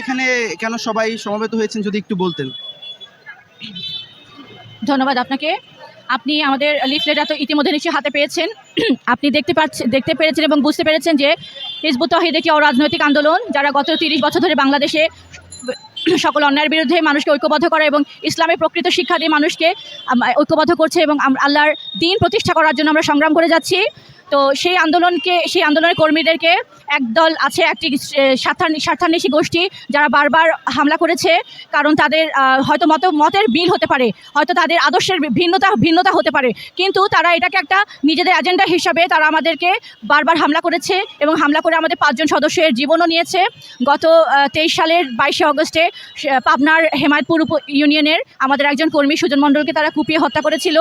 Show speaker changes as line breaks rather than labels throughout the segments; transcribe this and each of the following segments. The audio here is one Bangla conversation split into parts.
এখানে কেন সবাই সমবেত হয়েছেন যদি একটু বলতেন।
ধন্যবাদ আপনাকে। আপনি আমাদের লিফলেটটা তো ইতিমধ্যে নিশ্চয়ই হাতে পেয়েছেন। আপনি দেখতে পেরেছেন এবং বুঝতে পেরেছেন যে হিজবুত তাওহীদ একটি অরাজনৈতিক আন্দোলন, যারা গত 30 বছর ধরে বাংলাদেশে সকল অন্যায়ের বিরুদ্ধে মানুষকে ঐক্যবদ্ধ করে এবং ইসলামের প্রকৃত শিক্ষা দিয়ে মানুষকে ঐক্যবদ্ধ করছে এবং আল্লাহর দ্বীন প্রতিষ্ঠা করার জন্য আমরা সংগ্রাম করে যাচ্ছি। তো সেই আন্দোলনের কর্মীদেরকে একদল আছে, একটি স্বার্থান্বেষী গোষ্ঠী, যারা বারবার হামলা করেছে। কারণ তাদের হয়তো মতের বিল হতে পারে, হয়তো তাদের আদর্শের ভিন্নতা হতে পারে, কিন্তু তারা এটাকে একটা নিজেদের এজেন্ডা হিসাবে তারা আমাদেরকে বারবার হামলা করেছে এবং হামলা করে আমাদের 5 জন সদস্যের জীবনও নিয়েছে। গত 23 সালের 22শে অগস্টে পাবনার হেমায়তপুর ইউনিয়নের আমাদের একজন কর্মী সুজন মণ্ডলকে তারা কুপিয়ে হত্যা করেছিল।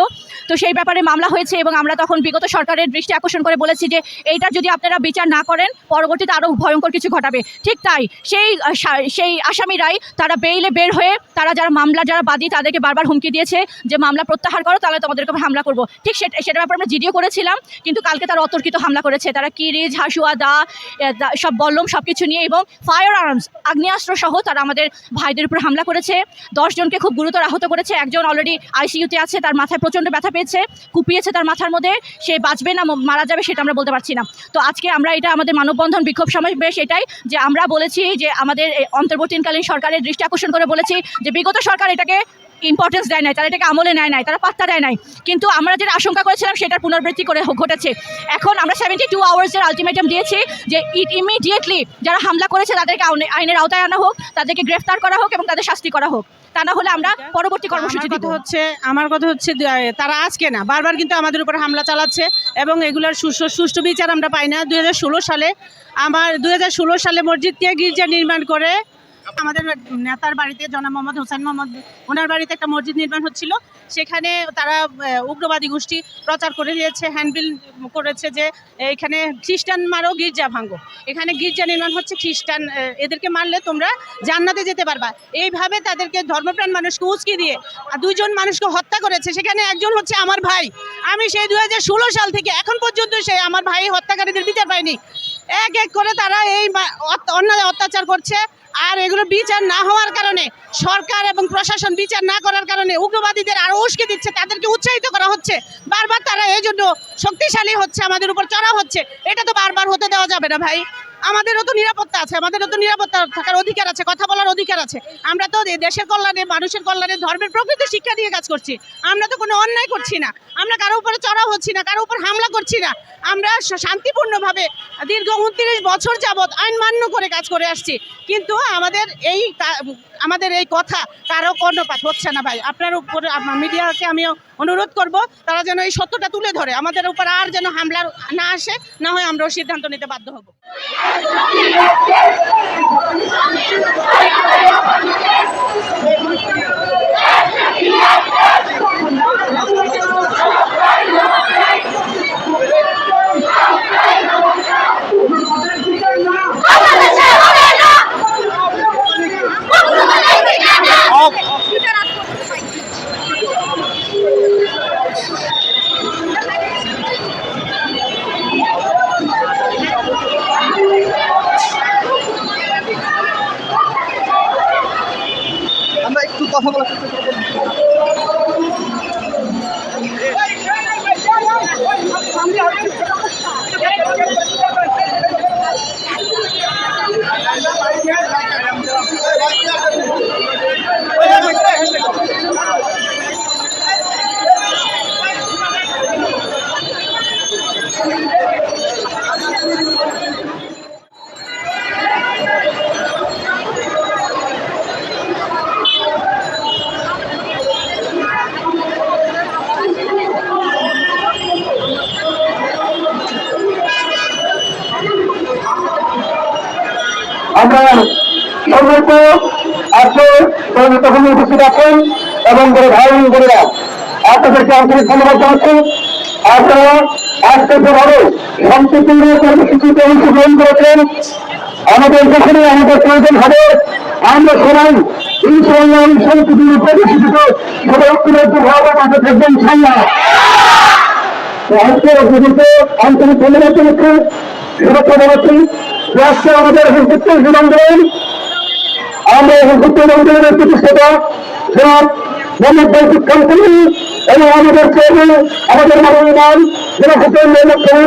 তো সেই ব্যাপারে মামলা হয়েছে এবং আমরা তখন বিগত সরকারের দৃষ্টি আকর্ষণ করে বলেছি যে এইটা যদি আপনারা বিচার না করেন পরবর্তীতে আরও ভয়ঙ্কর কিছু ঘটাবে। ঠিক তাই সেই আসামিরাই তারা বেইলে বের হয়ে তারা যারা বাদী তাদেরকে বারবার হুমকি দিয়েছে যে মামলা প্রত্যাহার করো, তাহলে তোমাদেরকে হামলা করবো। ঠিক সেটার ব্যাপারে আমরা জিডিও করেছিলাম, কিন্তু কালকে তারা অতর্কিত হামলা করেছে। তারা কিরিজ, হাসুয়া, সব বল্লম সব কিছু নিয়ে এবং ফায়ার আর্মস আগ্নেয়াস্ত্র সহ তারা আমাদের ভাইদের উপর হামলা করেছে। 10 জনকে খুব গুরুতর আহত করেছে। একজন অলরেডি আইসিইউতে আছে, তার মাথায় প্রচণ্ড ব্যথা পেয়েছে, কুপিয়েছে তার মাথার মধ্যে। সে বাঁচবে না মারা যাবে সেটা আমরা বলতে পারছি না। তো আজকে আমরা এটা আমাদের মানববন্ধন বিক্ষোভ সমাবেশ এটাই যে আমরা বলেছি যে আমাদের অন্তর্বর্তীকালীন সরকারের দৃষ্টি আকর্ষণ করে বলেছি যে বিগত সরকার এটাকে ইম্পর্টেন্স দেয় নাই, তারা এটাকে আমলে নেয় নাই, তারা পাত্তা দেয় নাই। কিন্তু আমরা যেটা আশঙ্কা করেছিলাম সেটার পুনরাবৃত্তি ঘটেছে। এখন আমরা 72 আওয়ার্সের আলটিমেটাম দিয়েছি যে ইমিডিয়েটলি যারা হামলা করেছে তাদেরকে আইনের আওতায় আনা হোক, তাদেরকে গ্রেফতার করা হোক এবং তাদের শাস্তি করা হোক। তা না হলে আমরা পরবর্তী কর্মসূচি দিব।
আমার কথা হচ্ছে তারা আজকে না, বারবার কিন্তু আমাদের উপর হামলা চালাচ্ছে এবং এগুলোর সুষ্ঠু বিচার আমরা পাই না। 2016 সালে মসজিদ দিয়ে গির্জা নির্মাণ করে আমাদের নেতার বাড়িতে জনাব মোহাম্মদ হোসেন মোহাম্মদ, ওনার বাড়িতে একটা মসজিদ নির্মাণ হচ্ছিল। সেখানে তারা উগ্রবাদী গোষ্ঠী প্রচার করে দিয়েছে, হ্যান্ডবিল করেছে যে এখানে খ্রিস্টান মারো, গির্জা ভাঙো, এখানে গির্জা নির্মাণ হচ্ছে, খ্রিস্টান এদেরকে মারলে তোমরা জান্নাতে যেতে পারবা। এইভাবে তাদেরকে ধর্মপ্রাণ মানুষকে উস্কি দিয়ে 2 জন মানুষকে হত্যা করেছে। সেখানে একজন হচ্ছে আমার ভাই। আমি সেই 2016 সাল থেকে এখন পর্যন্ত আমার ভাই হত্যাকারীদের বিচার পাইনি। এক এক করে তারা এই অন্যায় অত্যাচার করছে। আর এগুলো বিচার না হওয়ার কারণে, সরকার এবং প্রশাসন বিচার না করার কারণে উগ্রবাদীদের আরও উস্কে দিচ্ছে, তাদেরকে উৎসাহিত করা হচ্ছে। বারবার তারা এই জন্য শক্তিশালী হচ্ছে, আমাদের উপর চড়া হচ্ছে। এটা তো বারবার হতে দেওয়া যাবে না ভাই। আমাদেরও তো নিরাপত্তা আছে, আমাদেরও তো নিরাপত্তা থাকার অধিকার আছে, কথা বলার অধিকার আছে। আমরা তো দেশের কল্যাণে, মানুষের কল্যাণে, ধর্মের প্রকৃত শিক্ষা দিয়ে কাজ করছি। আমরা তো কোনো অন্যায় করছি না, আমরা কারো উপরে চড়া হচ্ছি না, কারো উপর হামলা করছি না। আমরা শান্তিপূর্ণভাবে দীর্ঘ 29 বছর যাবৎ আইন মান্য করে কাজ করে আসছি। কিন্তু আমাদের এই কথা কারো কর্ণপাত হচ্ছে না ভাই। আপনার উপর মিডিয়াকে আমি অনুরোধ করব তারা যেন এই সত্যটা তুলে ধরে, আমাদের উপর আর যেন হামলা না আসে, না হয় আমরাও সিদ্ধান্ত নিতে বাধ্য হব।
আমরা একটু কথা বলার চেষ্টা করব।
আমরা সর্বত আজকে তখন উপস্থিত আছেন এবং ভাই বোনেরা আপনাদেরকে আন্তরিক ধন্যবাদ জানাচ্ছি। আপনারা আজকে যেভাবে শান্তিপূর্ণ কর্মসূচিতে অংশগ্রহণ করেছেন, আমাদের যেখানে আমাদের প্রয়োজন হবে আমরা সবাই ইনশাআল্লাহ শান্তিপূর্ণ কর্মসূচিতে সবাই ঐক্যবদ্ধভাবে মাঠে থাকবেন ইনশাআল্লাহ। আজকে আন্তরিক ধন্যবাদ জানাচ্ছি, শুভেচ্ছা জানাচ্ছি। আজকে আমাদের আন্দোলন আমরা উপস্থিত অঞ্চলের প্রতিষ্ঠাতা জনাব মোহাম্মদ তৌফিক খান এবং আমাদের চেয়ারম্যান আমাদের মাননীয় জনাব হোসেন মোহাম্মদ খান,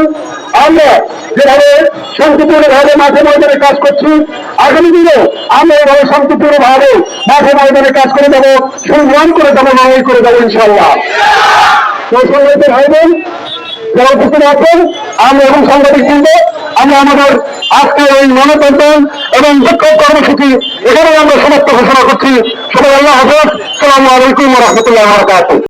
আমরা যেভাবে শান্তিপূর্ণভাবে মাঠে ময়দানে কাজ করছি, আগামী দিনে আমরা এভাবে শান্তিপূর্ণভাবে মাঠে ময়দানে কাজ করে যাবো, সংগ্রাম করে যাবো, লড়াই করে যাবো ইনশাআল্লাহ। তো সংগ্রামের ভাই বোন যারা উপস্থিত আছেন, আমরা এবং সাংবাদিক বৃন্দ, আমরা আমাদের আজকে এই মনোনয়ন এবং বিক্ষোভ কর্মসূচি এখানে আমরা সমাপ্ত ঘোষণা করছি। সবাই আল্লাহ হাফেজ, আসসালামু আলাইকুম ওয়া রাহমাতুল্লাহি ওয়া বারাকাতুহু।